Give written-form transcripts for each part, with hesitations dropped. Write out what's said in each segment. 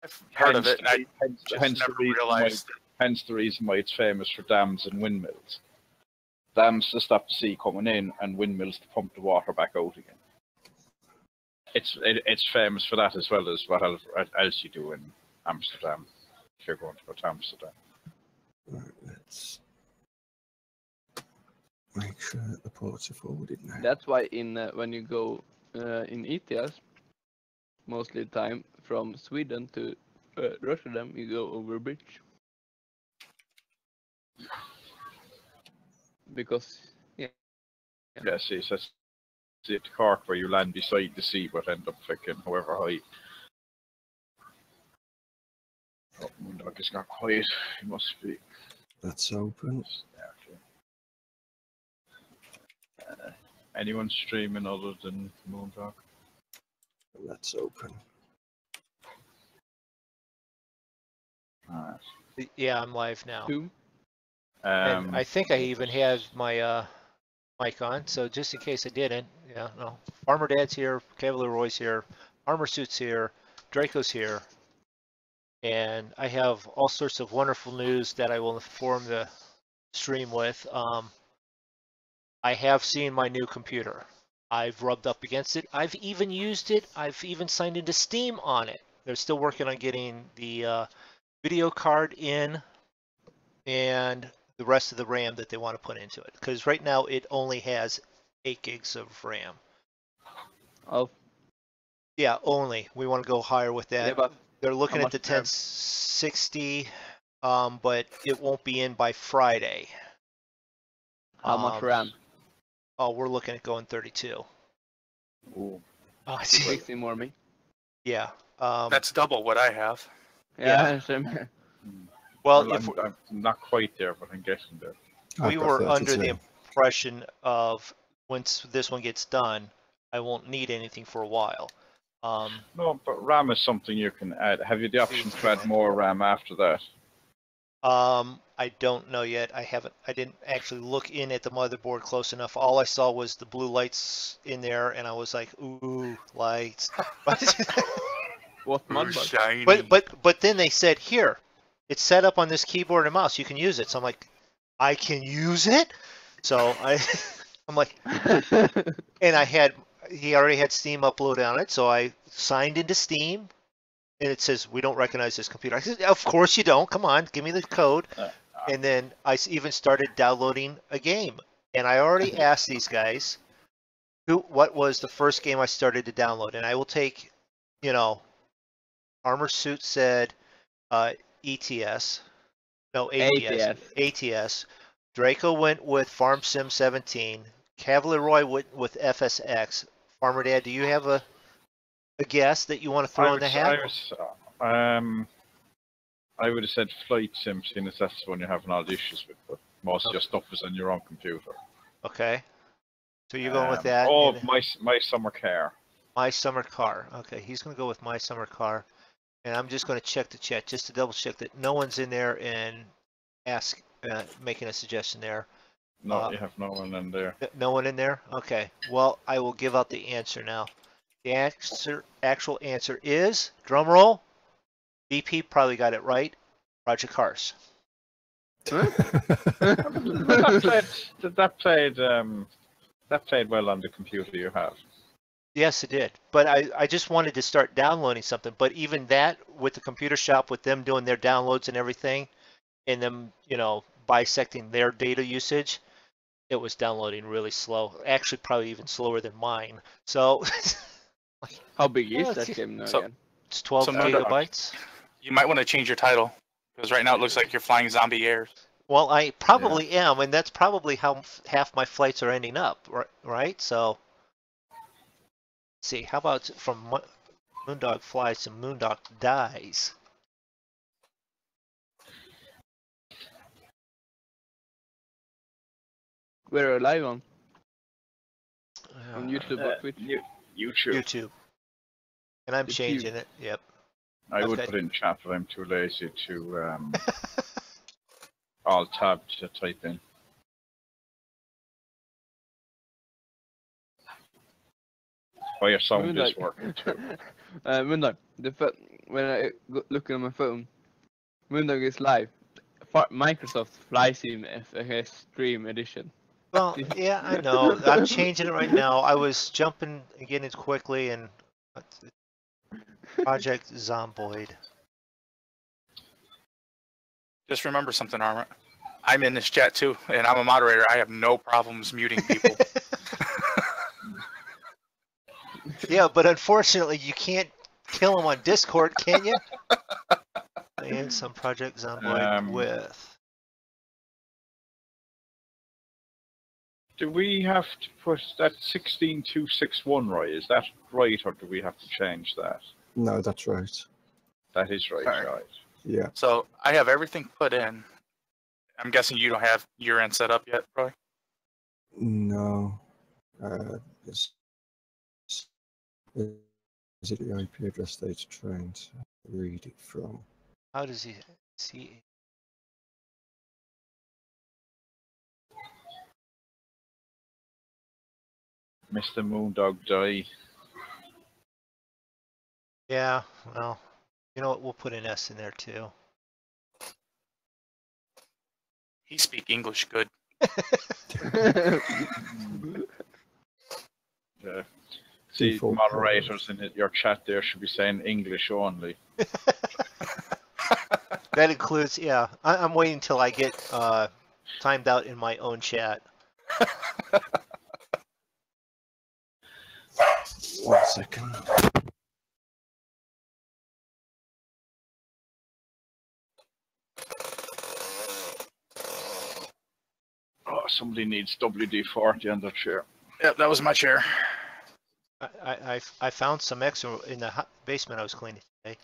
I've heard of it, and I hence the reason why it's famous for dams and windmills. Dams to stop the sea coming in, and windmills to pump the water back out again. It's famous for that as well as what else you do in Amsterdam if you're going to go to Amsterdam. Right, let's make sure that the ports are forwarded now. That's why in when you go in ETS, mostly the time from Sweden to Rotterdam, you go over a bridge. Because yeah, see, so it's at Cork where you land beside the sea but end up fucking however high. Oh, MrMoonDog has got quiet. He must be. That's open. Anyone streaming other than MrMoonDog? That's open. Alright. Yeah, I'm live now. Two. And I think I even had my mic on, so just in case I didn't, yeah, no. Farmer Dad's here, Cavalier Roy's here, ArmourSuit's here, Drako's here, and I have all sorts of wonderful news that I will inform the stream with. I have seen my new computer. I've rubbed up against it. I've even used it. I've even signed into Steam on it. They're still working on getting the video card in and the rest of the RAM that they want to put into it. Because right now it only has 8 gigs of RAM. Oh. Yeah, only. We want to go higher with that. Yeah, but they're looking at the 1060, but it won't be in by Friday. How much RAM? Oh, we're looking at going 32. Ooh. 16 more me. Yeah. That's double what I have. Yeah, same here. Well, I'm not quite there, but I'm getting there. We were under the impression of once this one gets done, I won't need anything for a while. No, but RAM is something you can add. Have you the option to add more RAM after that? I don't know yet. I didn't actually look in at the motherboard close enough. All I saw was the blue lights in there, and I was like, ooh, lights. What shiny. But then they said, here, it's set up on this keyboard and mouse. You can use it. So I'm like, I can use it? So I'm like, and he already had Steam uploaded on it, so I signed into Steam, and it says, we don't recognize this computer. I said, of course you don't. Come on, give me the code. And then I even started downloading a game. And I already asked these guys, what was the first game I started to download? And I will take, ArmourSuit said ATS. Drako went with Farm Sim 17. Cavalier Roy went with FSX. Farmer Dad, do you have a guess that you want to throw in the hat? I would have said Flight Sim, seeing as that's the one you're having all the issues with, but most of your stuff is on your own computer. Okay. So you're going with that? Oh, My Summer Car. My Summer Car. Okay, he's going to go with My Summer Car. And I'm just going to check the chat just to double check that no one's in there and making a suggestion there. No, you have no one in there. No one in there? Okay. Well, I will give out the answer now. The actual answer is, drum roll, BP probably got it right, Project Cars. That played well on the computer you have. Yes, it did. But I just wanted to start downloading something. But even that, with the computer shop, with them doing their downloads and everything, and them, bisecting their data usage, it was downloading really slow. Actually, probably even slower than mine. So, how big is that game now again? It's 12 gigabytes. You might want to change your title, because right now it looks like you're flying zombie airs. Well, I probably am, and that's probably how half my flights are ending up, right? So, let's see, how about from MrMoonDog Flies to MrMoonDog Dies? We're live on YouTube or Twitch? YouTube. And I'm changing it, yep. I would put in chat, but I'm too lazy to alt-tab to type in. Oh, your sound is working too. MrMoonDog, when I look on my phone, MrMoonDog is live. Microsoft Fly Sim FX Stream Edition. Well, yeah, I know. I'm changing it right now. I was jumping and getting it quickly, and Project Zombiod. Just remember something, Armor. I'm in this chat too, and I'm a moderator. I have no problems muting people. Yeah, but unfortunately, you can't kill them on Discord, can you? And some Project Zombiod with. Do we have to put that 16261 right? Is that right, or do we have to change that? No, that's right. That is right, Alright. right. Yeah. So I have everything put in. I'm guessing you don't have your end set up yet, Roy? No. Is it the IP address that it's trying to read it from? How does he see? MrMoonDog Dies. Yeah, well, you know what? We'll put an S in there too. He speak English good. Yeah. See, Default moderators in your chat there should be saying English only. That includes, yeah. I'm waiting until I get timed out in my own chat. 1 second. Oh, somebody needs WD-40 on their chair. Yep, that was my chair. I found some extra in the basement I was cleaning today.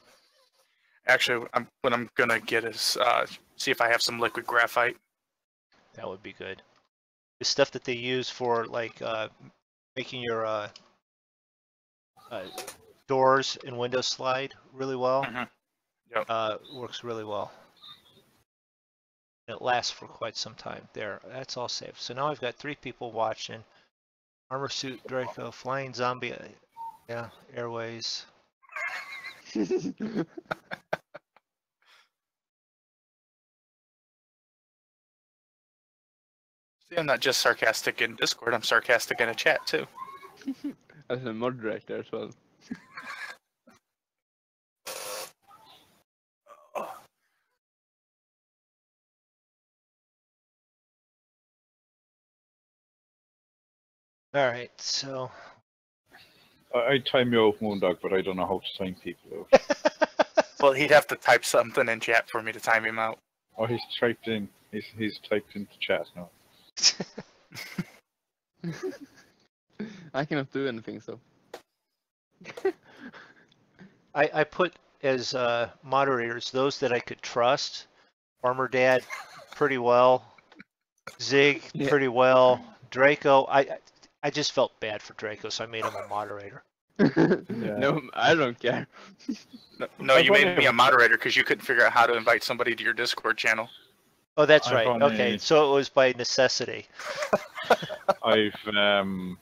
Actually, what I'm gonna get is see if I have some liquid graphite. That would be good. The stuff that they use for like making your doors and windows slide really well. Mhm. Yep. Works really well. It lasts for quite some time. There, that's all saved. So now I've got 3 people watching. ArmourSuit, Drako, Flying Zombie, yeah, Airways. See, I'm not just sarcastic in Discord. I'm sarcastic in a chat too. As a moderator as well. All right, so. I time you out, MrMoonDog, but I don't know how to time people out. Well, he'd have to type something in chat for me to time him out. Oh, he's typed in. He's typed into chat now. I cannot do anything, so. I put as moderators those that I could trust. Armor Dad, pretty well. Zig, Yeah. pretty well. Drako, I just felt bad for Drako, so I made him a moderator. No, I don't care. No, you made me a moderator because you couldn't figure out how to invite somebody to your Discord channel. Oh, that's I've right. only- Okay, so it was by necessity. I don't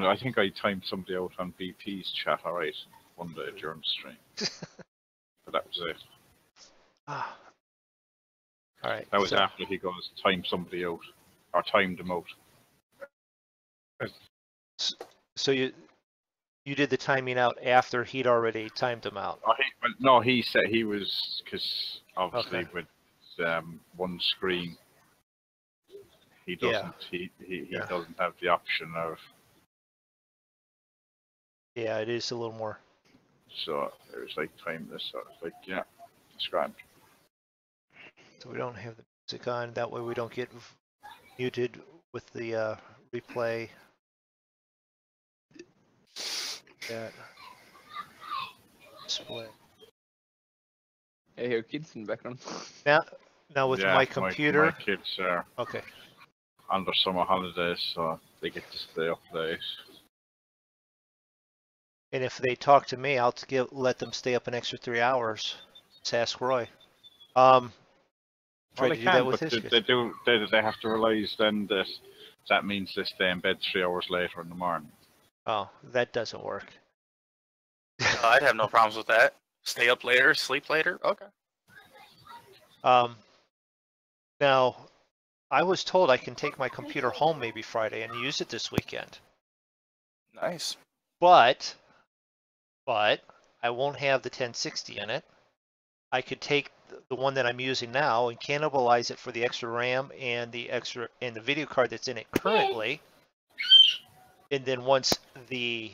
know. I think I timed somebody out on BP's chat, alright, one day during the stream. But that was it. Ah. All right. That was so, after he goes timed somebody out, or timed them out. So you did the timing out after he'd already timed them out. Oh, no, he said he was, because obviously Okay. with one screen, he doesn't he doesn't have the option of. Yeah, it is a little more. So it was like time this. So it's like it's grand. So we don't have the music on. That way we don't get muted with the replay. That display. I hear kids in the background. Now with Yeah, my computer. My kids are Okay. under summer holidays, so they get to stay up late. And if they talk to me, I'll let them stay up an extra 3 hours. Let's ask Roy. Try Well, to they do can, that with but his they have to realize then that means they stay in bed 3 hours later in the morning. Oh, that doesn't work. I'd have no problems with that. Stay up later, sleep later. Okay. Now, I was told I can take my computer home maybe Friday and use it this weekend. Nice. But I won't have the 1060 in it. I could take the one that I'm using now and cannibalize it for the extra RAM and the video card that's in it currently. And then once the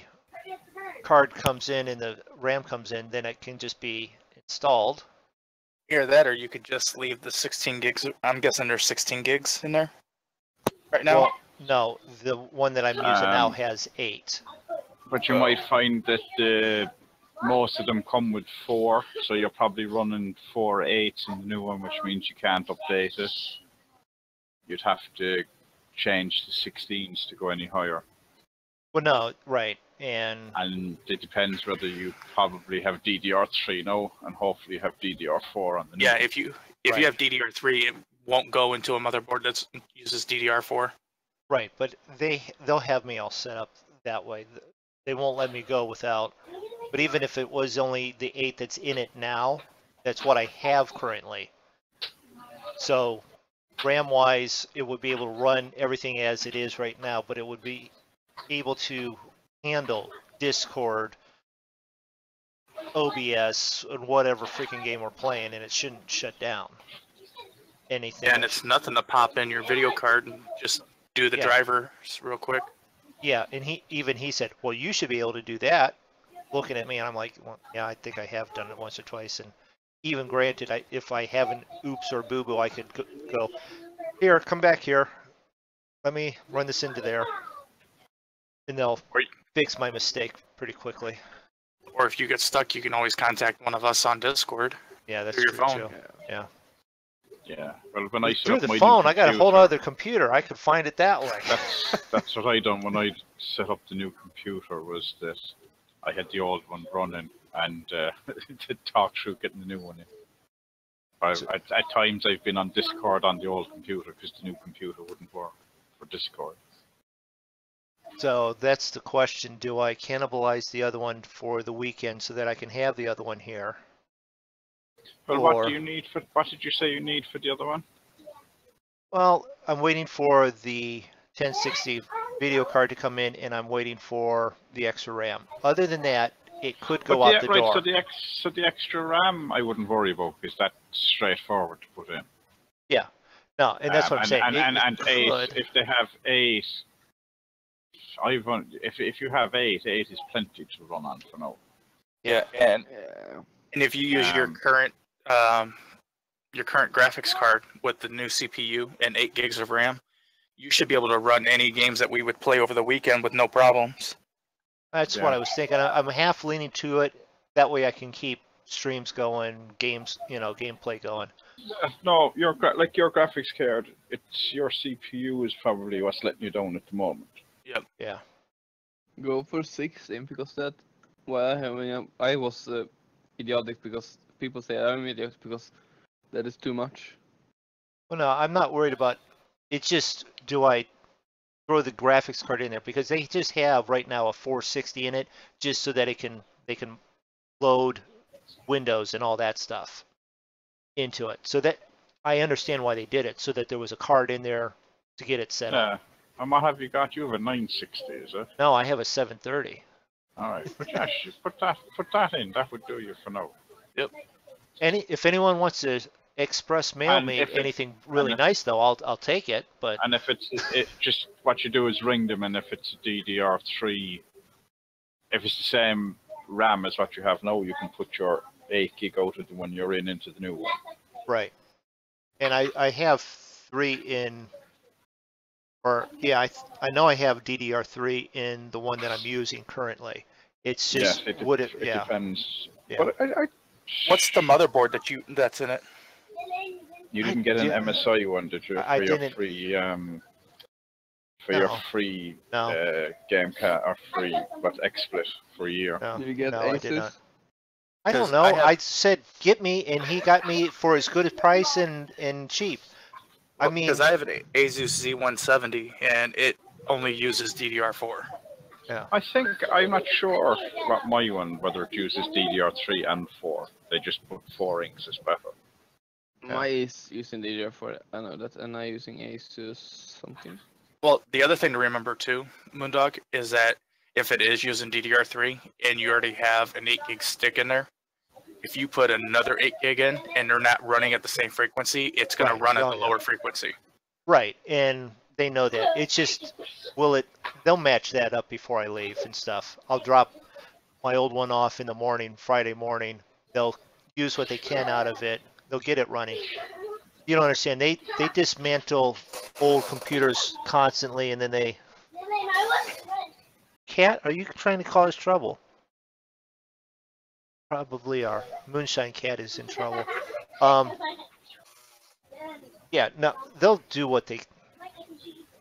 card comes in and the RAM comes in, then it can just be installed. Either that, or you could just leave the 16 gigs. I'm guessing there's 16 gigs in there right now. Well, no, the one that I'm using now has 8. But you might find that most of them come with 4, so you're probably running 4 8s in the new one, which means you can't update it. You'd have to change the 16s to go any higher. Well, no, right, and it depends whether you probably have DDR3 now, and hopefully have DDR4 on the new Yeah, one. if you have DDR3, it won't go into a motherboard that uses DDR4. right, but they'll have me all set up that way. They won't let me go without. But even if it was only the 8 that's in it now, that's what I have currently. So RAM-wise, it would be able to run everything as it is right now, but it would be able to handle Discord, OBS, and whatever freaking game we're playing, and it shouldn't shut down anything. Yeah, and it's nothing to pop in your video card and just do the drivers real quick. Yeah, and he said, well, you should be able to do that. Looking at me, and I'm like, well, yeah, I think I have done it once or twice. And even granted, if I have an oops or boo-boo, I could go, here, come back here. Let me run this into there. And they'll fix my mistake pretty quickly. Or if you get stuck, you can always contact one of us on Discord. Yeah, that's through your phone. Too. Yeah. Yeah. Well, when I set through up the my phone, new I got a computer, whole other computer. I could find it that way. That's what I done when I set up the new computer. Was that I had the old one running and to talk through getting the new one in. At times I've been on Discord on the old computer because the new computer wouldn't work for Discord. So that's the question. Do I cannibalize the other one for the weekend so that I can have the other one here? Well, what do you need for? What did you say you need for the other one? Well, I'm waiting for the 1060 video card to come in, and I'm waiting for the extra RAM. Other than that, it could go out the door. So the extra RAM I wouldn't worry about because that's straightforward to put in. Yeah. No, and that's what I'm saying. And 8, if they have 8, if you have 8 is plenty to run on for now. Yeah, and if you use your current graphics card with the new CPU and 8 gigs of RAM, you should be able to run any games that we would play over the weekend with no problems. That's what I was thinking. I'm half leaning to it. That way I can keep streams going, gameplay going. No, your graphics card, it's your CPU is probably what's letting you down at the moment. Yep. Yeah. Go for 16 because that. Well, I was idiotic because people say I'm idiot because that is too much. Well, no, I'm not worried about. It's just, do I throw the graphics card in there because they just have right now a 460 in it, just so that they can load Windows and all that stuff into it. So that I understand why they did it, so that there was a card in there to get it set up. And what have you got? You have a 960, is it? No, I have a 730. All right, but yeah, put that in. That would do you for now. Yep. If anyone wants to express mail me anything really nice, though, I'll take it. But if it's just what you do is ring them, and if it's a DDR3, if it's the same RAM as what you have now, you can put your 8 gig out of the one you're in into the new one. Right. And I have 3 in. Or yeah, I know I have DDR3 in the one that I'm using currently. It's just it depends. Yeah. But What's the motherboard that's in it? You didn't get an MSI one, did you? I didn't. Your free game card or free XSplit for a year. No, Did you get I did Asus? not. I don't know. I said get me, and he got me for as good a price and cheap. Because I have an Asus Z170 and it only uses DDR4. Yeah. I think I'm not sure what my one whether it uses DDR3 and 4. They just put 4 inks is better. My is using DDR4, I know that, and I'm using Asus something. Well, the other thing to remember too, Moondog, is that if it is using DDR3 and you already have an 8 gig stick in there, if you put another 8 gig in and they're not running at the same frequency, it's going Right. to run at Oh, the yeah. lower frequency. Right, and they know that. It's just, they'll match that up before I leave and stuff. I'll drop my old one off in the morning, Friday morning. They'll use what they can out of it. They'll get it running. You don't understand. They dismantle old computers constantly, and then they... Cat, are you trying to cause trouble? Probably are. Moonshine Cat is in trouble. Yeah, no, they'll do what they...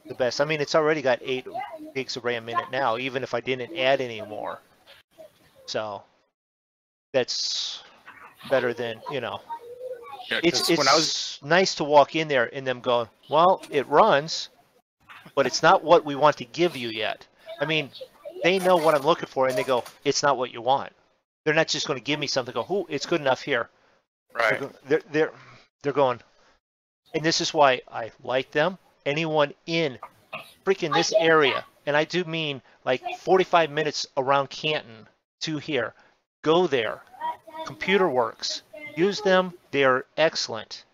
the best. I mean, it's already got 8 gigs of RAM in it now, even if I didn't add any more. So that's better than, you know. Yeah, It's when I was nice to walk in there and them go, well, it runs, but it's not what we want to give you yet. I mean, they know what I'm looking for, and they go, it's not what you want. They're not just going to give me something. Go, oh, it's good enough here. right. They're going, and this is why I like them. Anyone in freaking this area, and I do mean like 45 minutes around Canton to here, go there. Computer Works. Use them. They're excellent.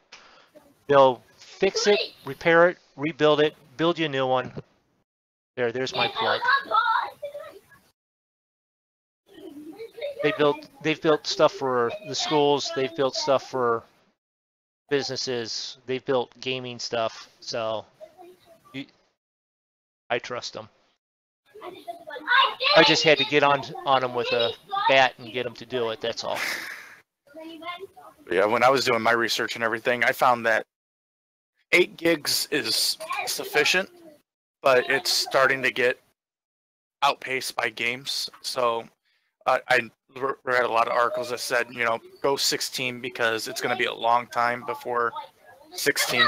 They'll fix it, repair it, rebuild it, build you a new one. There's my plug. They've built stuff for the schools. They've built stuff for businesses. They've built gaming stuff. So I trust them. I just had to get on them with a bat and get them to do it. That's all. Yeah, when I was doing my research and everything, I found that 8 gigs is sufficient, but it's starting to get outpaced by games. So I read a lot of articles that said, you know, go 16 because it's going to be a long time before 16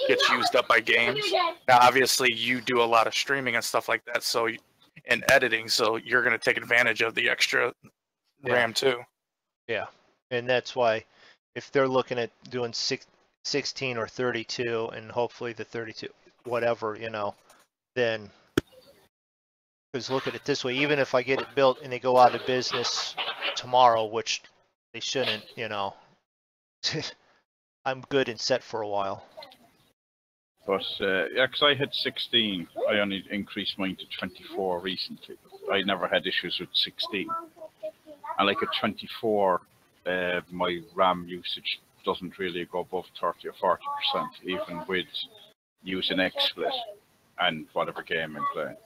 gets used up by games. Now, obviously, you do a lot of streaming and stuff like that, so and editing, so you're going to take advantage of the extra RAM too. Yeah, and that's why if they're looking at doing 16 or 32, and hopefully the 32, whatever, you know, then, because look at it this way, even if I get it built and they go out of business tomorrow, which they shouldn't, you know, I'm good and set for a while. But yeah, because I had 16, I only increased mine to 24 recently. I never had issues with 16. And like at 24, my RAM usage doesn't really go above 30 or 40%, even with using XSplit and whatever game I'm playing.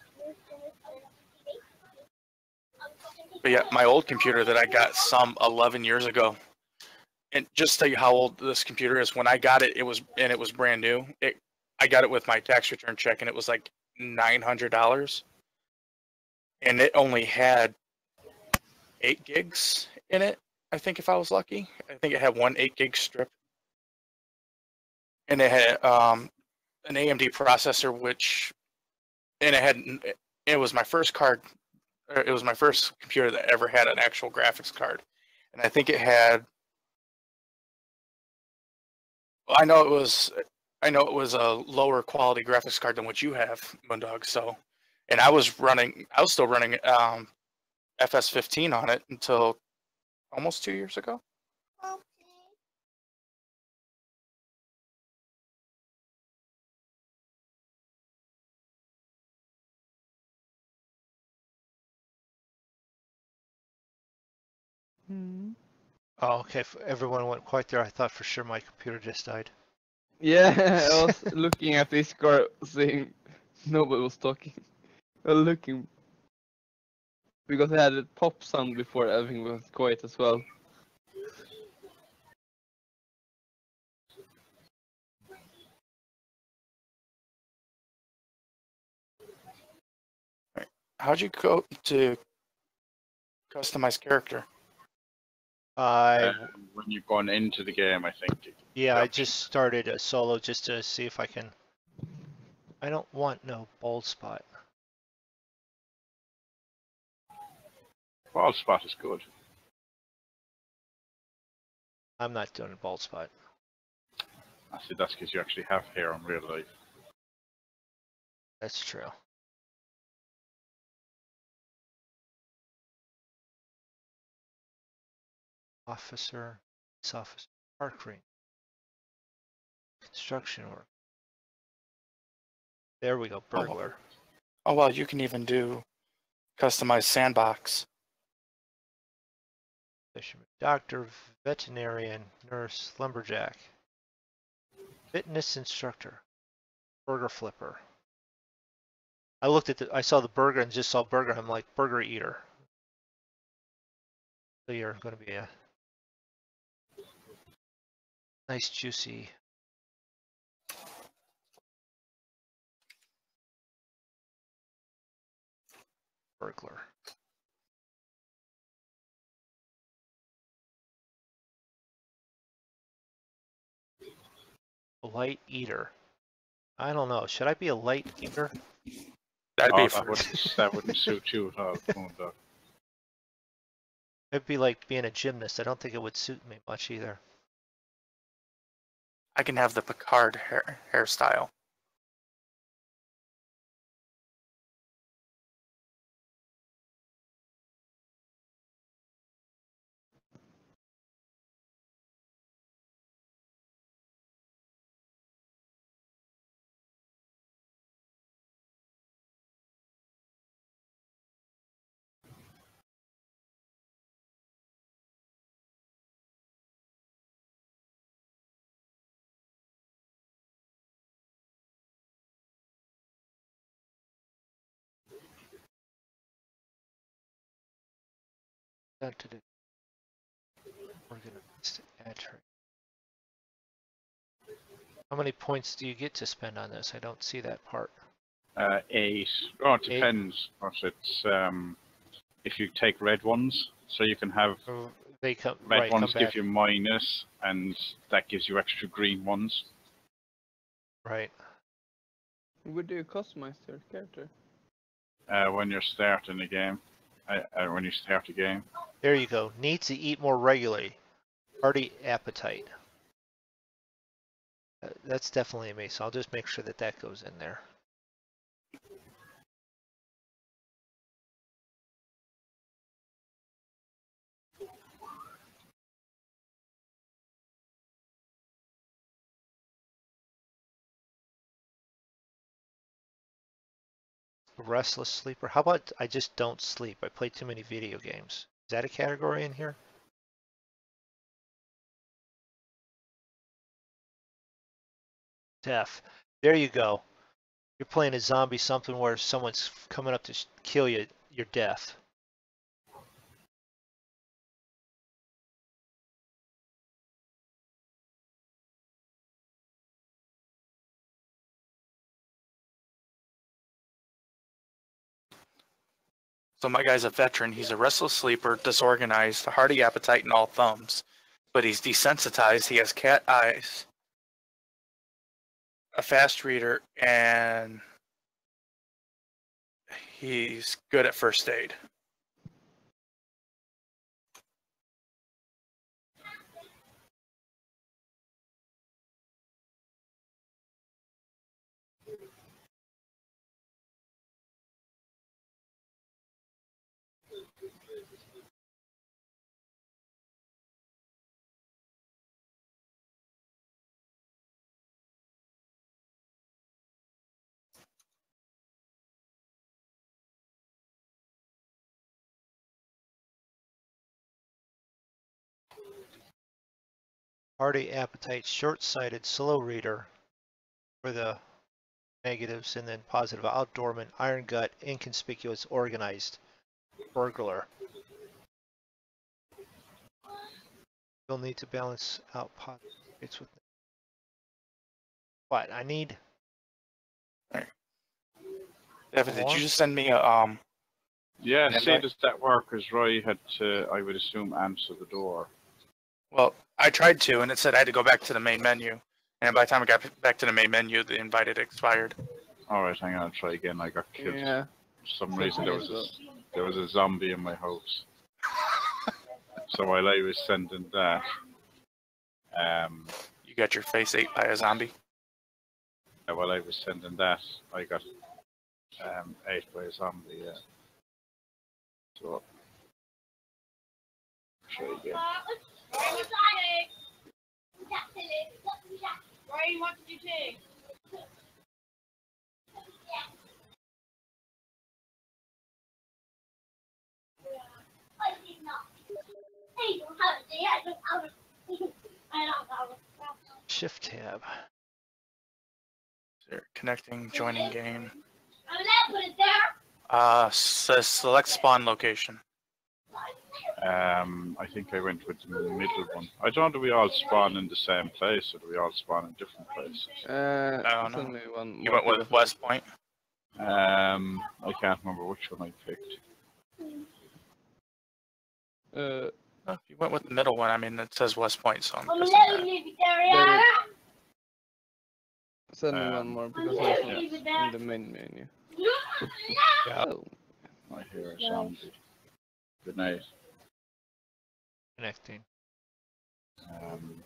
But yeah, my old computer that I got some 11 years ago, and just to tell you how old this computer is, when I got it, it was brand new. I got it with my tax return check, and it was like $900, and it only had 8 gigs in it. I think if I was lucky, I think it had one 8 gig strip, and it had an AMD processor, it was my first card. It was my first computer that ever had an actual graphics card, and I think it had. Well, I know it was a lower quality graphics card than what you have, Moondog. So, and I was still running FS15 on it until almost 2 years ago. Oh, okay. Everyone went quiet there. I thought for sure my computer just died. Yeah, I was looking at this car saying nobody was talking. Well, looking because I had a pop sound before everything was quiet as well. How'd you go to customize character? When you're going into the game, I think. Yeah, I just started a solo just to see if I can. I don't want no bold spot. Bald spot is good. I'm not doing a bald spot. I see that's because you actually have hair in real life. That's true. Officer, police officer, park ring, construction work. There we go, burglar. Oh well, you can even do customized sandbox. Fisherman, doctor, veterinarian, nurse, lumberjack, fitness instructor, burger flipper. I saw the burger and just saw burger. I'm like, burger eater. So you're going to be a nice, juicy burglar. A light eater. I don't know. Should I be a light eater? That'd be that wouldn't suit you at all, MrMoonDog. It'd be like being a gymnast. I don't think it would suit me much either. I can have the Picard hairstyle. Organized entry. How many points do you get to spend on this? I don't see that part. 8. Oh, it depends. It's if you take red ones, so you can have They come. red Right, ones come give back. you minus, and that gives you extra green ones. Right. Would you customize your character? When you're starting a game, when you start a game. There you go. Needs to eat more regularly. Hearty appetite. That's definitely me, so I'll just make sure that that goes in there. Restless sleeper. How about I just don't sleep? I play too many video games. Is that a category in here? Deaf. There you go. You're playing a zombie something where someone's coming up to kill you. You're deaf. So my guy's a veteran. He's a restless sleeper, disorganized, a hearty appetite, and all thumbs. But he's desensitized. He has cat eyes, a fast reader, and he's good at first aid. Hearty appetite, short-sighted, slow reader for the negatives, and then positive outdoorman, iron gut, inconspicuous, organized, burglar. You'll need to balance out positives with what I need. Evan, did you just send me a Yeah, an say invite? does that work? Because Roy had to, I would assume, answer the door. Well, I tried to, and it said I had to go back to the main menu. And by the time I got back to the main menu, the invite had expired. Alright, hang on, I'll try again. I got killed. Yeah. For some reason there was a zombie in my house. So while I was sending that, You got your face ate by a zombie. while I was sending that, I got ate by a zombie. Yeah. So show you again. Ryan, what did you take? Shift tab. Connecting, joining game. Put it there. Says select spawn location. I think I went with the middle one. I don't know, do we all spawn in the same place or do we all spawn in different places? don't It's know. only one You more went with because- West Point. I can't remember which one I picked. Oh, if you went with the middle one, I mean, it says West Point, so I'm I'm guessing letting that. leave it there, yeah. Send me one more because it's not Leave it there. in the main menu. Yeah. Oh, I hear a zombie. Good night. Connecting. Um,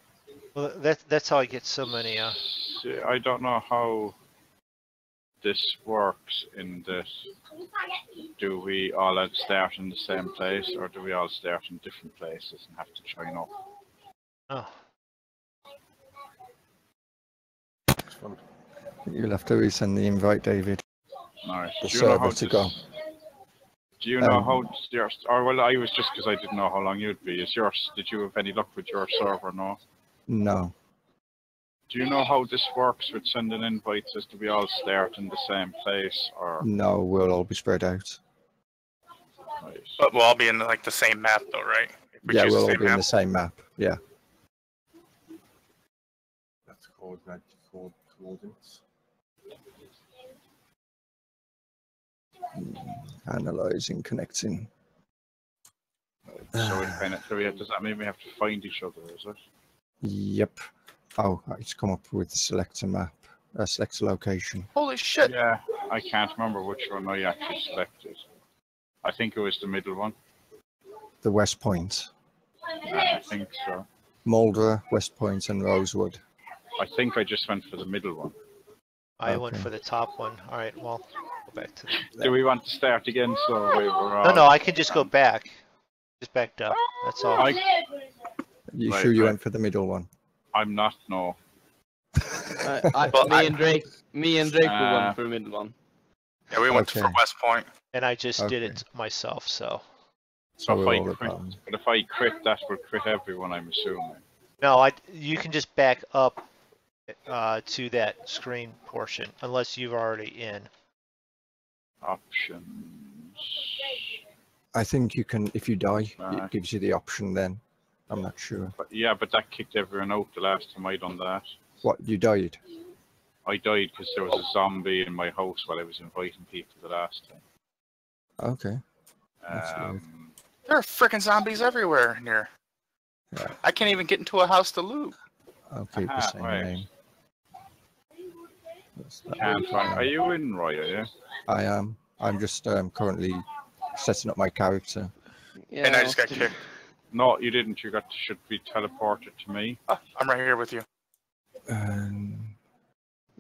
Well, that's how I get so many. see, I don't know how this works in this. Do we all start in the same place or do we all start in different places and have to join up? Oh, You'll have to resend the invite, David. Alright. The Do you know how server to go. Do you know Um, how yours? Or well, I was just because I didn't know how long you'd be. Is yours? Did you have any luck with your server? No. No. Do you know how this works with sending invites? Is do we all start in the same place or? No, we'll all be spread out. Right. But we'll all be in like the same map, though, right? If we Yeah, choose the we'll all same be in map. the same map. Yeah. That's called coordinates. Analyzing, connecting. So we kind of, does that mean we have to find each other? Is it? Yep. Oh, it's come up with select a map. Select a location. Holy shit! Yeah, I can't remember which one I actually selected. I think it was the middle one. The West Point. I think so. Mulder, West Point, and Rosewood. I think I just went for the middle one. I went Okay. for the top one. All right, well, go back to the... Do we want to start again? So we were all... No, I can just go back. Just backed up. That's all. I- You Right, sure you right. went for the middle one? I'm not. No. Well, me and Drake were Uh, one for the middle one. Yeah, we went for Okay. West Point. And I just did Okay. it myself, so. So if we're I all quit, about. but if I quit, that will quit everyone. I'm assuming. No, you can just back up to that screen portion, unless you've already in. Options. I think you can, if you die, Right. it gives you the option then. I'm not sure. But yeah, but that kicked everyone out the last time I done that. What, you died? I died because there was a zombie in my house while I was inviting people the last time. Okay. That's weird. There are freaking zombies everywhere in here. Yeah. I can't even get into a house to loot. I'll keep the Aha, same right. name. That Can't will be find. fine. Are you in, Roy? Are you? I am. I'm just currently setting up my character. Yeah, And I just got kicked. No, you didn't. You should be teleported to me. Oh, I'm right here with you.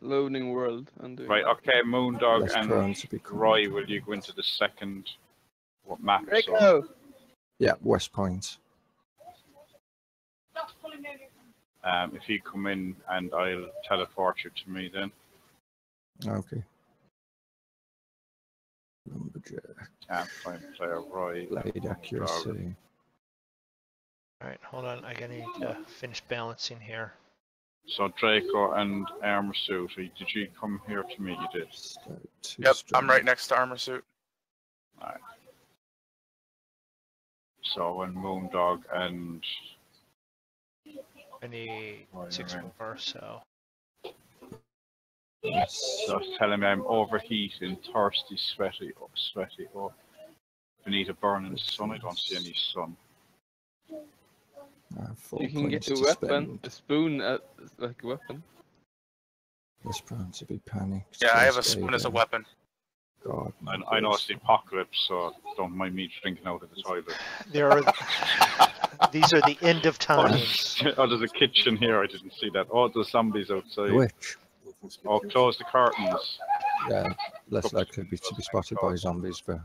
Loading world. Undoing. Right. Okay, MrMoonDog Less and prone to become- Roy, will you go into the second map? zone? Drako! Yeah, West Point. If you come in, and I'll teleport you to me then. Okay. Lumberjack. Can't find player Roy. Blade MrMoonDog. accuracy. All right, hold on. I need to finish balancing here. So Drako and ArmourSuit, did you come here to me? You did. Two Yep, I'm strong. right next to ArmourSuit. So when MrMoonDog and I need Right, 6 right. more, so. Yes. so it's telling me I'm overheating, thirsty, sweaty. Oh, beneath a burning sun. I don't see any sun. I have 4 You can get points a to weapon, spend. a spoon, like a weapon. Less prone to be panicked. Yeah, I have a less spoon as a able. weapon. God. I know it's the apocalypse, so don't mind me drinking out of the toilet. There are These are the end of times. Oh, there's a kitchen here. I didn't see that. Oh, there's zombies outside. Which? Oh, close the curtains. Yeah, less likely to be spotted by zombies, but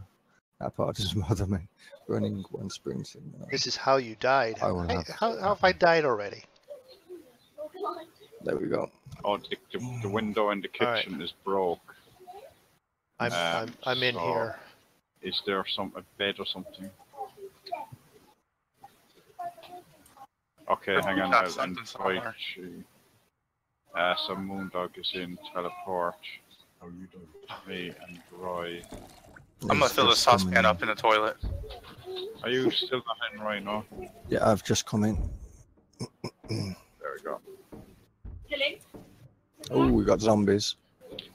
that part doesn't bother me. Running one springs in. This is how you died. I will have. How have I died already? There we go. Oh, the window in the kitchen is broke. I'm in so here. Is there a bed or something? Okay, hang on. I'll invite you. So MrMoonDog is in teleport. How are you doing? Me and Roy. I'm gonna fill the saucepan up in the toilet. Are you still not in right now? Yeah, I've just come in. There we go. Oh, we got zombies.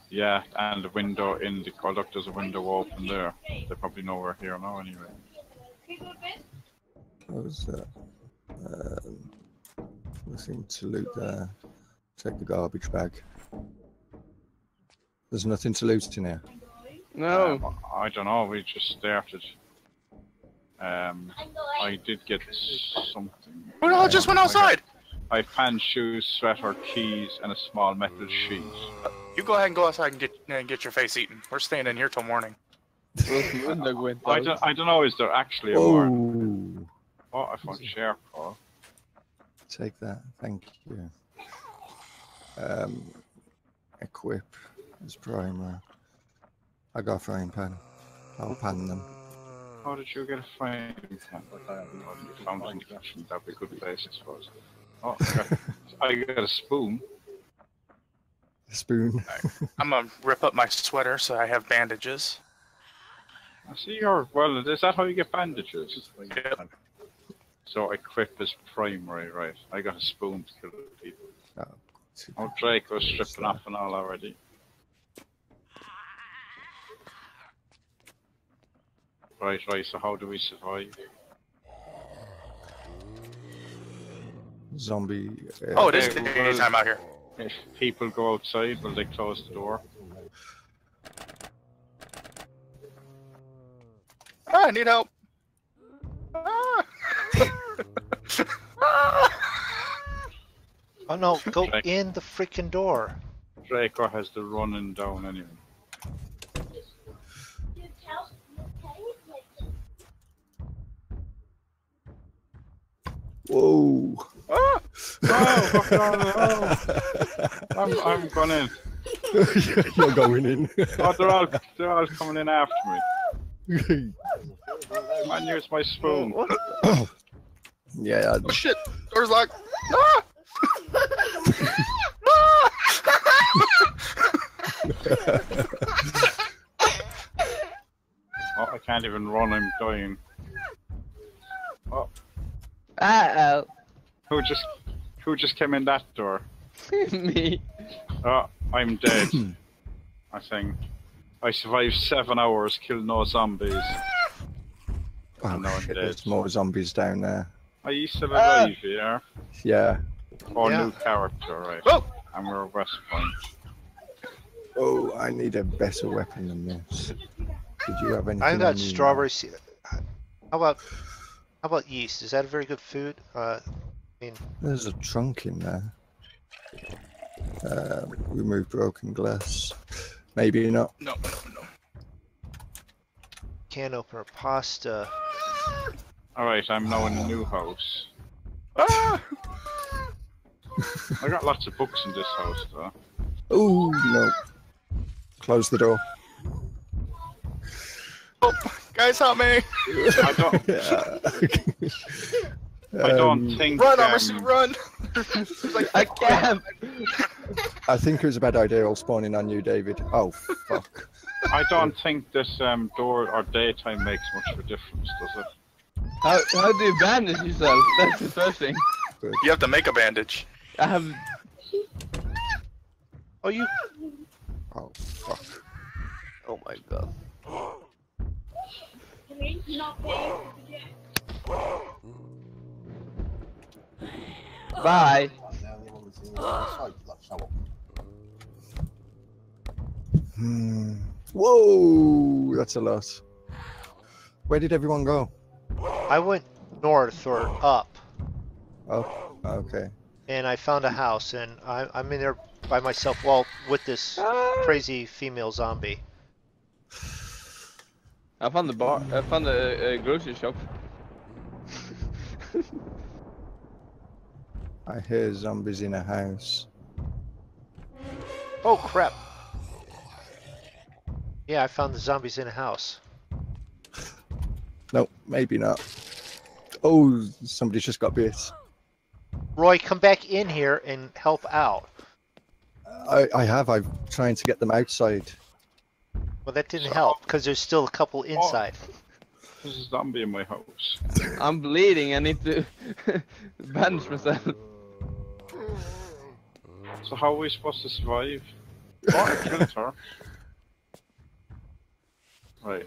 Yeah, and the window in the look, there's a window open there. They probably know we're here now anyway. Close that. Nothing to loot there. Take the garbage bag. There's nothing to loot in here. No. I don't know, we just started. I did get something. We all just went outside! I have pants, shoes, sweater, keys, and a small metal sheet. You go ahead and go outside and get your face eaten. We're staying in here till morning. I don't know, is there actually a warrant? Oh, I found share call. Take that, thank you. Equip as primer. I got a frying pan. I'll pan them. How did you get a frying pan? You found it in the kitchen. That'd be a good place, I suppose. Oh, I got a spoon. A spoon. I'm gonna rip up my sweater so I have bandages. I see you're, well, is that how you get bandages? Yep. So equip is primary, right? I got a spoon to kill people. Oh, Drako's stripping off and all already. Right, so how do we survive? Zombie. Oh, it is daytime out here. If people go outside, will they close the door? I need help. Ah. Oh no, go in the freaking door. Drako has the running down anyway. Whoa! Ah! Oh, I'm going in. You're going in. Oh, they're all coming in after me. Man, here's my spoon. Yeah. Oh shit! Door's locked. Ah! Oh, I can't even run. I'm dying. Oh. Uh-oh. Who just came in that door? Me. Oh, I'm dead. I think. I survived 7 hours, killed no zombies. Oh, no, shit, there's more zombies down there. Are you still alive here? Yeah. Oh, new character, right. Oh! And we're at West Point. Oh, I need a better weapon than this. Did you have anything? I got strawberry seed. How about yeast? Is that a very good food? I mean, there's a trunk in there. Remove broken glass. Maybe not. No. can opener, pasta. Alright, I'm now in the new house. Ah! I got lots of books in this house though. Oh no. Close the door. Oh, guys, help me! I don't. I don't think. Run, ArmourSuit, run! Like, I can't. I think it was a bad idea all spawning on you, David. Oh fuck. I don't think this door or daytime makes much of a difference, does it? How do you bandage yourself? That's the first thing. Good. You have to make a bandage. I have. Oh, you. Oh fuck. Oh my god. Bye. Whoa, that's a lot. Where did everyone go? I went north or up, Oh, okay. and I found a house, and I'm in there by myself. Well, with this crazy female zombie. I found the bar. I found the grocery shop. I hear zombies in a house. Oh crap! Yeah, I found the zombies in a house. No, maybe not. Oh, somebody's just got bit. Roy, come back in here and help out. I'm trying to get them outside. Well, that didn't help because there's still a couple inside. There's a zombie in my house. I'm bleeding. I need to bandage myself. So how are we supposed to survive? Oh, I killed her. Right.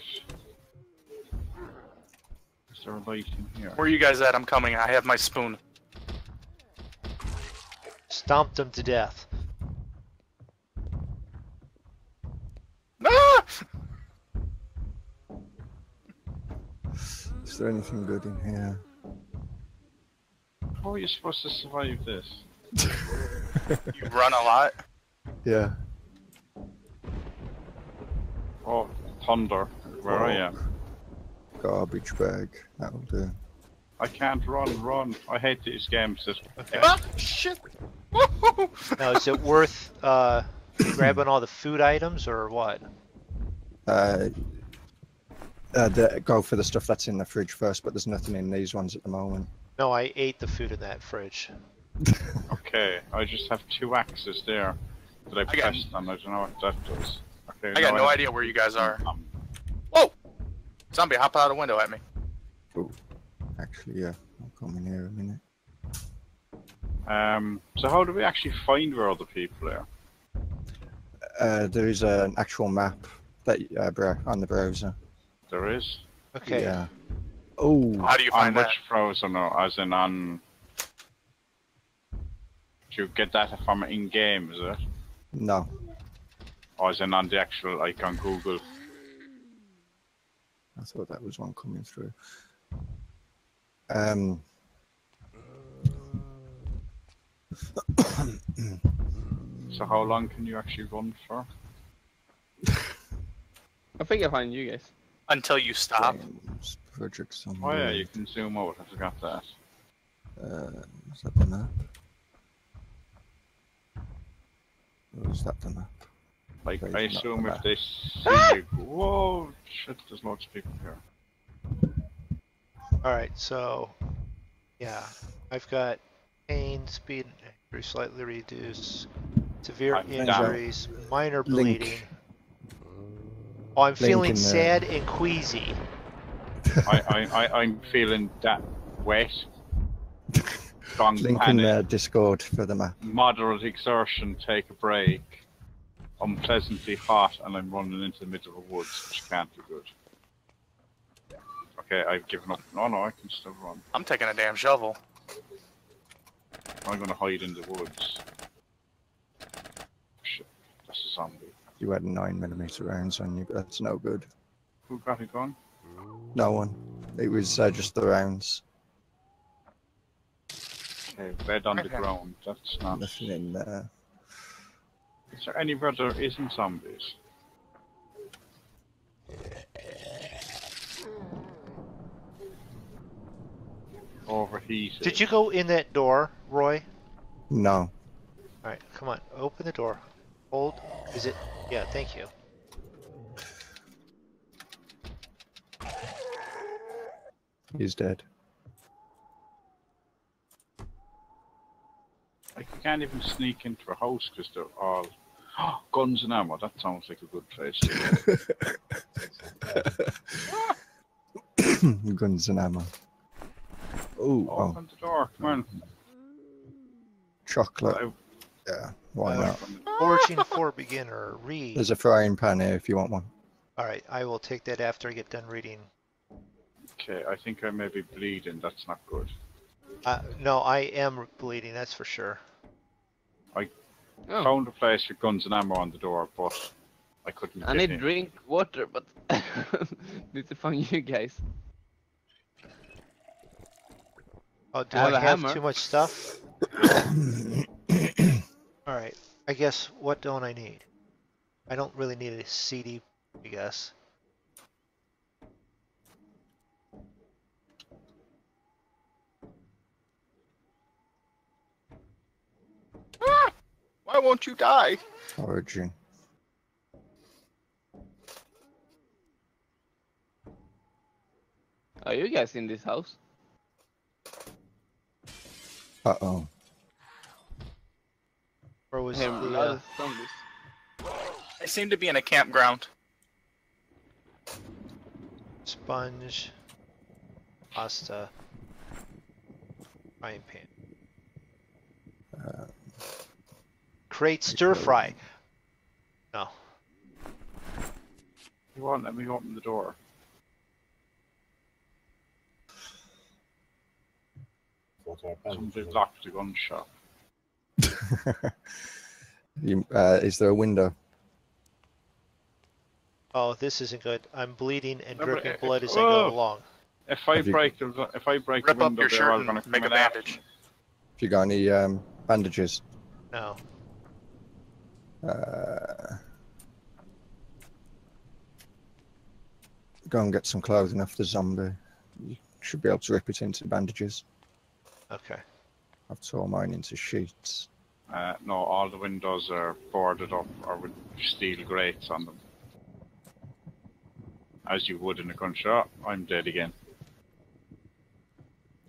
Is there a light in here? Where are you guys at? I'm coming. I have my spoon. Stomped them to death. Ah! Is there anything good in here? How are you supposed to survive this? You run a lot. Yeah. Oh, thunder, where I am. Garbage bag. That'll do. I can't run. I hate these games. Okay. Ah, shit. Now, is it worth grabbing all the food items or what? Go for the stuff that's in the fridge first, but there's nothing in these ones at the moment. No, I ate the food in that fridge. Okay, I just have 2 axes there that I pressed and I don't know what that does. Okay, I got no idea where you guys are. Whoa! Zombie, hop out a window at me. Oh, actually, yeah. I'll come in here a minute. So how do we actually find where other people are? There is an actual map that on the browser. There is? Okay. Yeah. Oh. How do you find on that? which browser now? As in on... Do you get that from in-game, is it? No. Or as in on the actual, like on Google? I thought that was one coming through. So how long can you actually run for? I think I find you guys. Until you stop. Project Zombiod. Oh yeah, you can zoom out, I forgot that. Is that the map? Or is that the map? Like, Wait, I not assume the if map. they see you... Whoa, shit, there's lots of people here. Alright, so, yeah. I've got pain, speed, and accuracy slightly reduced, severe I'm down. injuries, minor Link. bleeding. Oh, I'm Link feeling in the- sad and queasy. I'm feeling that wet. Strong Link in panic. Discord for the map. Moderate exertion, take a break. Unpleasantly hot, and I'm running into the middle of the woods, which can't be good. Okay, I've given up. No, I can still run. I'm taking a damn shovel. I'm gonna hide in the woods. Shit, that's a zombie. You had 9mm rounds on you, but that's no good. Who got a gun? No one. It was just the rounds. Okay, bed on the Okay. ground. That's not. Nothing in there. Is there anywhere there isn't zombies? Overheated. Did you go in that door, Roy? No. Alright, come on, open the door. Hold, is it? Yeah, thank you. He's dead. Like, you can't even sneak into a house because they're all guns and ammo. That sounds like a good place to go. Guns and ammo. Ooh, Open the door, come on. chocolate. I- Yeah, why not? Foraging for beginner, read. There's a frying pan here if you want one. Alright, I will take that after I get done reading. Okay, I think I may be bleeding. That's not good. No, I am bleeding, that's for sure. Oh, Found a place with guns and ammo on the door, but I couldn't I get need in. drink water, but need to find you guys. Oh, do Have I a have hammer. too much stuff? All right. I guess what don't I need? I don't really need a CD, I guess. Why won't you die? Origin. Are you guys in this house? Uh-oh. Where was I hear a the lot of zombies. I seem to be in a campground. sponge, pasta, frying pan? Create stir fry. No. You won't let me open the door. Somebody locked the gun shop. Is there a window? Oh, this isn't good. I'm bleeding and No, dripping but- blood as I go oh. along. If I Have you- break the Rip window up your there, shirt I'm gonna and make a come in after bandage. me. Have you got any bandages? No. Go and get some clothing off the zombie. You should be able to rip it into bandages. Okay. I've torn mine into sheets. No, all the windows are boarded up or with steel grates on them. As you would in a gun shop. I'm dead again.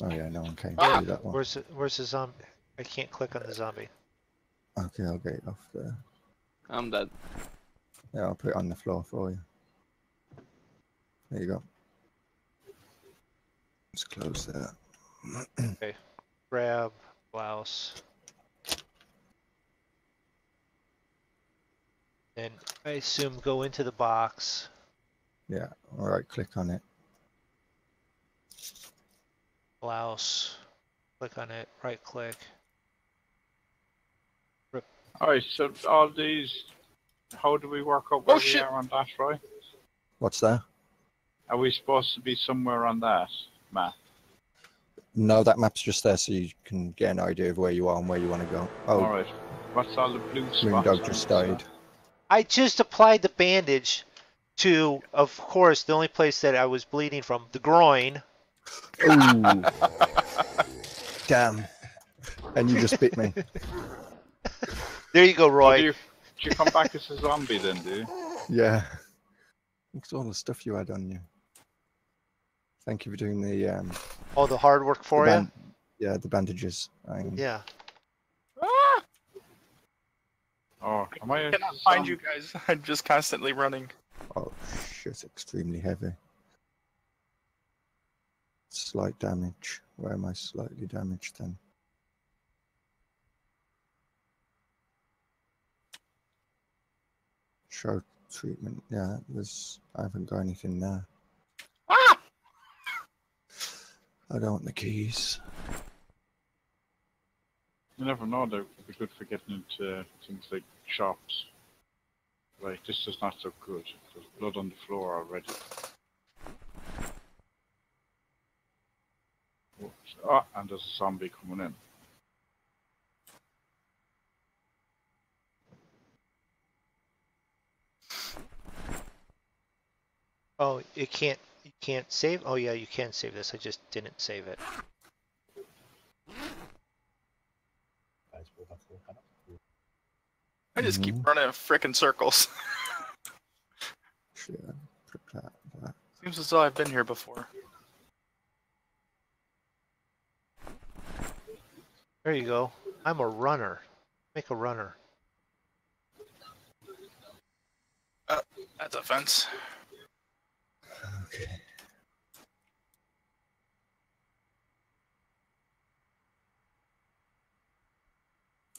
Oh yeah, no one came Ah! to do that one. Where's the zombie? I can't click on the zombie. Okay, I'll get it off there. I'm dead. Yeah, I'll put it on the floor for you. There you go. Let's close that. Okay. Grab blouse. And I assume go into the box. Yeah, all right, click on it. Blouse. Click on it. Right click. Alright, so all these, how do we work out where we shit. are on that, right? What's that? Are we supposed to be somewhere on that map? No, that map's just there so you can get an idea of where you are and where you want to go. Oh, Alright, what's all the blue spots? MrMoonDog on just this map? died. I just applied the bandage to, of course, the only place that I was bleeding from, the groin. Ooh. Damn. And you just bit me. There you go, Oh, Roy. do you come back as a zombie then, do you? Yeah. Look at all the stuff you had on you. Thank you for doing the All the hard work for you. Yeah, the bandages. Yeah. Ah! Oh, am I I a cannot find zombie? you guys. I'm just constantly running. Oh shit, extremely heavy. Slight damage. Where am I slightly damaged then? Show treatment. Yeah, I haven't got anything there. Ah! I don't want the keys. You never know, they would be good for getting into things like shops. Right, this is not so good. There's blood on the floor already. Oops. Ah, and there's a zombie coming in. Oh, you can't save? Oh yeah, you can save this. I just didn't save it. I just keep running in frickin' circles. Shit, that. Seems as though I've been here before. There you go. I'm a runner. Make a runner. That's a fence. Okay.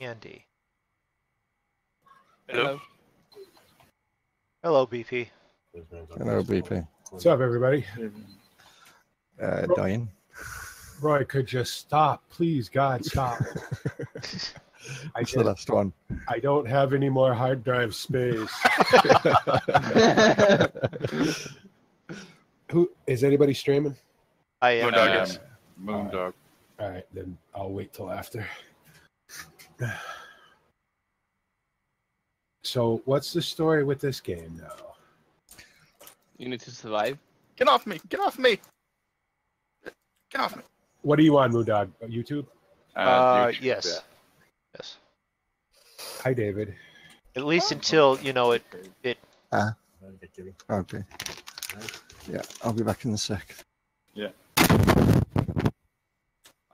Andy. Hello. Hello, BP. Hello, BP. What's up, everybody? Dying. Roy, could you stop? Please, God, stop. That's the last one. I don't have any more hard drive space. Who is anybody streaming? I am. MrMoonDog, yes. MrMoonDog. All right, then I'll wait till after. So, what's the story with this game now? You need to survive. Get off me! Get off me! Get off me! What are you on, MrMoonDog? YouTube? YouTube, Yes. Yes. Hi, David. At least until, you know, it Okay. Yeah, I'll be back in a sec. Yeah.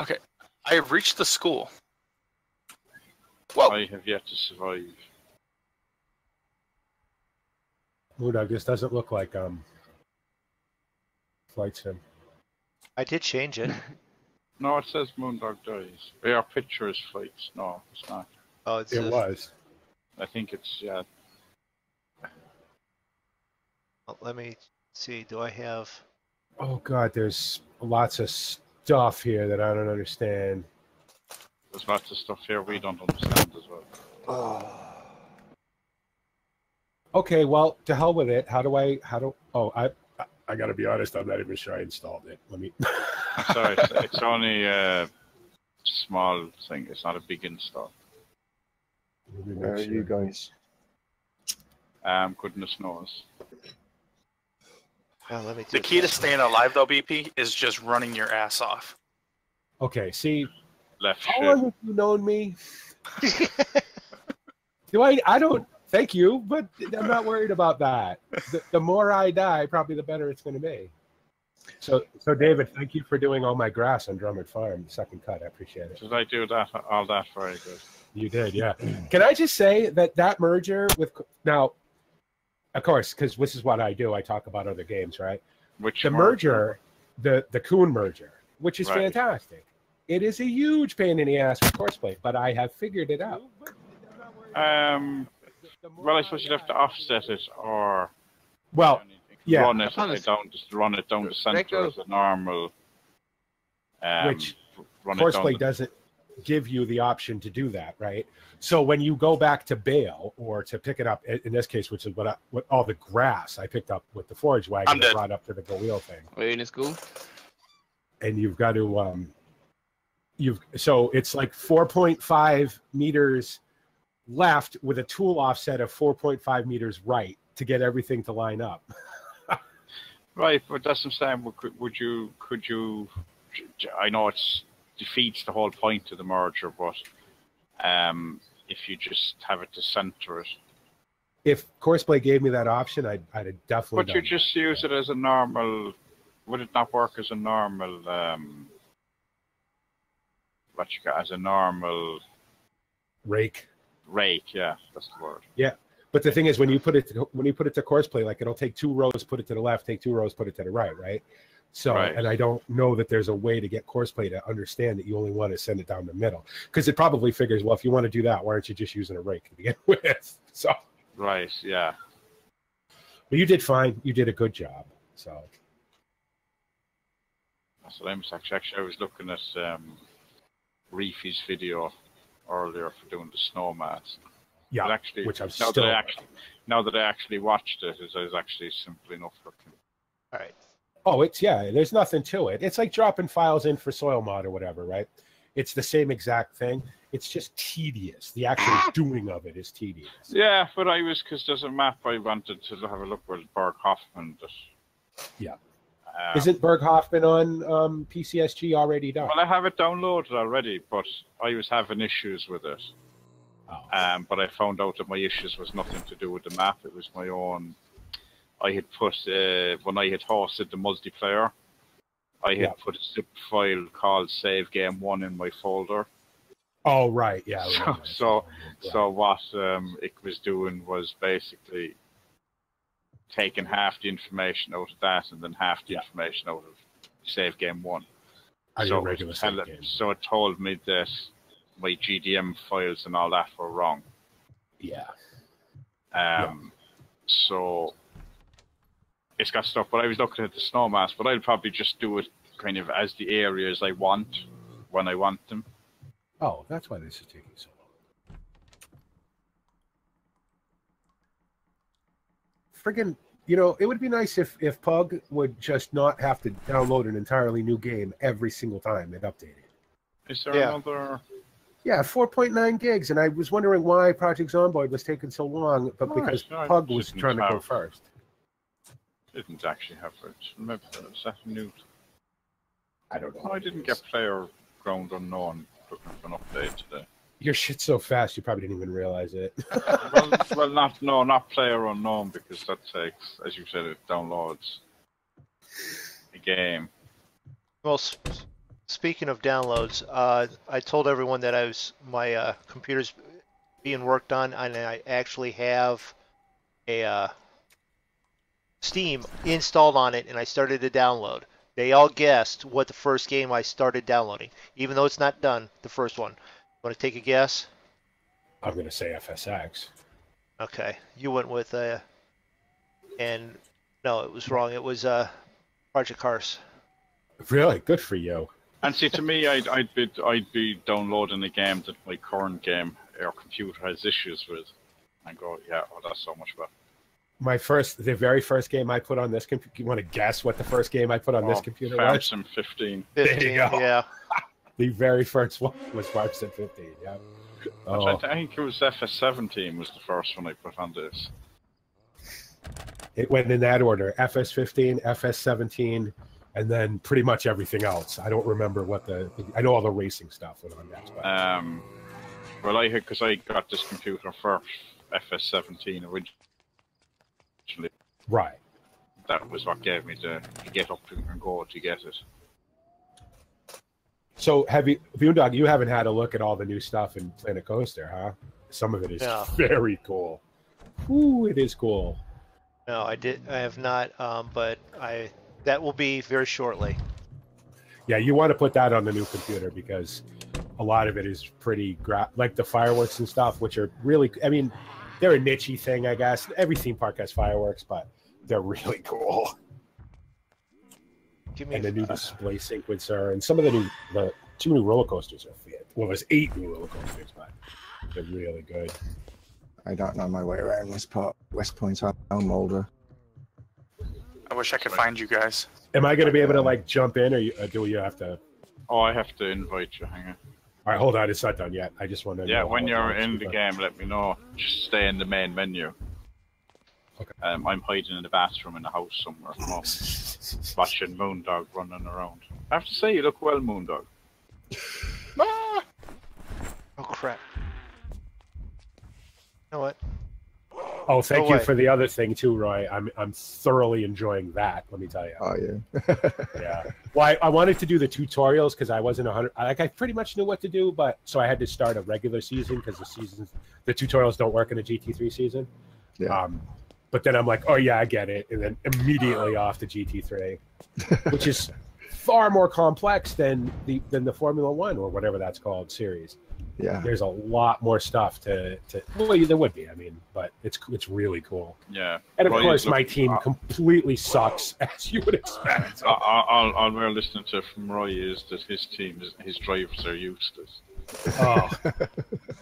Okay, I have reached the school. Whoa! I have yet to survive. MrMoonDog, this doesn't look like Flight Sim. I did change it. No, it says MrMoonDog Dies. Our picture is fights. No, it's not. Oh, it's It was. I think it's, yeah. Let me see. Do I have? Oh God, there's lots of stuff here that I don't understand. There's lots of stuff here we don't understand as well. Okay, well, to hell with it. I gotta be honest, I'm not even sure I installed it. Let me. Sorry, it's only a small thing. It's not a big install. Where are you guys? Goodness knows. Well, let me do The key to staying alive, though, BP, is just running your ass off. Okay, see, Left how shift. long have you known me? I don't. Thank you, but I'm not worried about that. The more I die, probably the better it's going to be. So David, thank you for doing all my grass on Drummond Farm, the second cut. I appreciate it. Did I do that? All that very good. You did, yeah. Can I just say that merger with now, of course, because this is what I do. I talk about other games, right? Which The merger, the Kuhn merger, which is Right. fantastic. It is a huge pain in the ass with Courseplay, but I have figured it out. Well, I suppose you'd have to offset it or Well, yeah. run it down. Just run it down the center as a normal. Which run it down Courseplay doesn't give you the option to do that, right? So when you go back to bale or to pick it up, in this case, which is what all the grass I picked up with the forage wagon and brought up to the go wheel thing. Are you in school? And you've got to so it's like 4.5 meters left with a tool offset of 4.5 meters right to get everything to line up. Right, but that's what I'm saying. Could you? I know it defeats the whole point of the merger, but if you just have it to center it. If Courseplay gave me that option, I'd have definitely. But you just use it as a normal. Would it not work as a normal? As a normal rake. Rake, yeah, that's the word. Yeah, but the thing is, when you put it to Courseplay, like it'll take 2 rows, put it to the left, take 2 rows, put it to the right. So, Right. And I don't know that there's a way to get Courseplay to understand that you only want to send it down the middle, because it probably figures, well, if you want to do that, why aren't you just using a rake to begin with? So. Right. Yeah. But you did fine. You did a good job. So. That's what I was actually. I was looking at Reefy's video earlier for doing the snow mask. Yeah, but actually, which I'm now that I actually watched it, it was actually simple enough looking. All right. Oh, there's nothing to it. It's like dropping files in for soil mod or whatever, right? It's the same exact thing. It's just tedious. The actual doing of it is tedious. Yeah, but because there's a map I wanted to have a look with Berg Hoffman. Yeah. Isn't Berg Hoffman on PCSG already done? Well, I have it downloaded already, but I was having issues with it. Oh. But I found out that my issues was nothing to do with the map. It was my own. I had put, when I had hosted the multiplayer, I had put a zip file called Save Game 1 in my folder. Oh, right. Yeah. So what it was doing was basically taking half the information out of that and then half the information out of Save Game 1. So it told me that my GDM files and all that were wrong. Yeah. So it's got stuff, but I was looking at the snow mask, but I'll probably just do it kind of as the areas I want when I want them. Oh, that's why this is taking so long. Friggin', it would be nice if Pug would just not have to download an entirely new game every single time it updated. Is there Yeah. another? Yeah, 4.9 gigs, and I was wondering why Project Zombiod was taking so long, but because Right, Pug was didn't trying to go have- first. Didn't actually have it. Maybe was that new? I don't know. Oh, I didn't get player ground unknown looking for an update today. Your shit's so fast, you probably didn't even realize it. well, not player unknown because that takes, as you said, it downloads a game. Well, speaking of downloads, I told everyone that my computer's being worked on, and I actually have a Steam installed on it, and I started to download. They all guessed what the first game I started downloading, even though it's not done. The first one. Want to take a guess? I'm going to say FSX. Okay, you went with and no, it was wrong. It was Project Cars. Really? Good for you. And see, to me, I'd be downloading a game that my current game our computer has issues with, and go, yeah, oh, that's so much better. The very first game I put on this computer. You want to guess what the first game I put on this computer was? Farmsim 15. 15, There you go. yeah. The very first one was Farmsim 15. Yeah. Oh. I think it was FS17 was the first one I put on this. It went in that order: FS15, FS17, and then pretty much everything else. I don't remember I know all the racing stuff went on that. But... Well, because I got this computer first, FS17 originally. Right. That was what gave me to get up and go to get it. So, MrMoonDog, you haven't had a look at all the new stuff in Planet Coaster, huh? Some of it is very cool. Ooh, it is cool. No, I have not, but that will be very shortly. Yeah, you want to put that on the new computer because a lot of it is pretty like the fireworks and stuff, which are really, I mean, they're a niche-y thing, I guess. Every theme park has fireworks, but they're really cool. And the new display sequencer, and some of the 2 new roller coasters are fit. Well, there's 8 new roller coasters, but they're really good. I don't know my way around this part. West Point, Molder. I wish I could find you guys. Am I going to be able to like jump in, or do you have to? Oh, I have to invite you. Hang on. All right, hold on. It's not done yet. I just want to. Yeah, when you're in the game, let me know. Just stay in the main menu. Okay. I'm hiding in the bathroom in the house somewhere, watching MrMoonDog running around. I have to say, you look well, MrMoonDog. Ah! Oh crap! You know what? Oh, thank you for the other thing too, Roy. I'm thoroughly enjoying that. Let me tell you. Oh yeah. Yeah. Well, I wanted to do the tutorials because I wasn't 100. Like I pretty much knew what to do, but so I had to start a regular season because the tutorials don't work in a GT3 season. Yeah. But then I'm like, oh yeah, I get it, and then immediately off to GT3, which is far more complex than the Formula One or whatever that's called series. Yeah. There's a lot more stuff to well, there would be, I mean, but it's really cool. Yeah. And of course, my team completely sucks, as you would expect. All we're listening to from Roy is that his drivers are useless. Oh,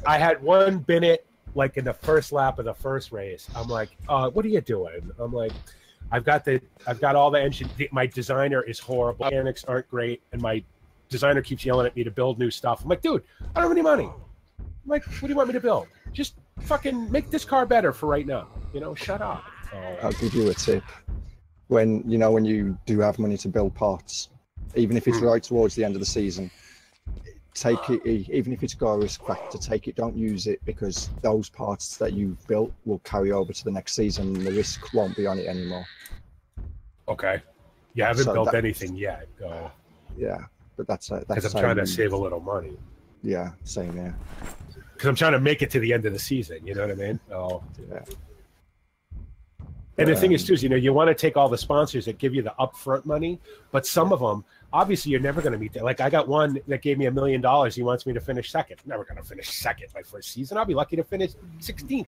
I had one Bennett like in the first lap of the first race. I'm like, what are you doing? I'm like, I've got all the engine. My designer is horrible. Mechanics aren't great, and my designer keeps yelling at me to build new stuff. I'm like, dude, I don't have any money. I'm like, what do you want me to build? Just fucking make this car better for right now. You know, shut up. I'll give you a tip. When you do have money to build parts, even if it's right towards the end of the season, take it. Even if it's got a risk factor, take it. Don't use it because those parts that you've built will carry over to the next season, and the risk won't be on it anymore. Okay. You haven't built anything yet. Yeah. But that's because I'm trying to save a little money. Yeah, same here. Because I'm trying to make it to the end of the season. You know what I mean? Oh, yeah. And the thing is, too, is you want to take all the sponsors that give you the upfront money, but some of them, obviously, you're never going to meet that. Like I got one that gave me $1 million. He wants me to finish second. I'm never going to finish second my first season. I'll be lucky to finish 16th.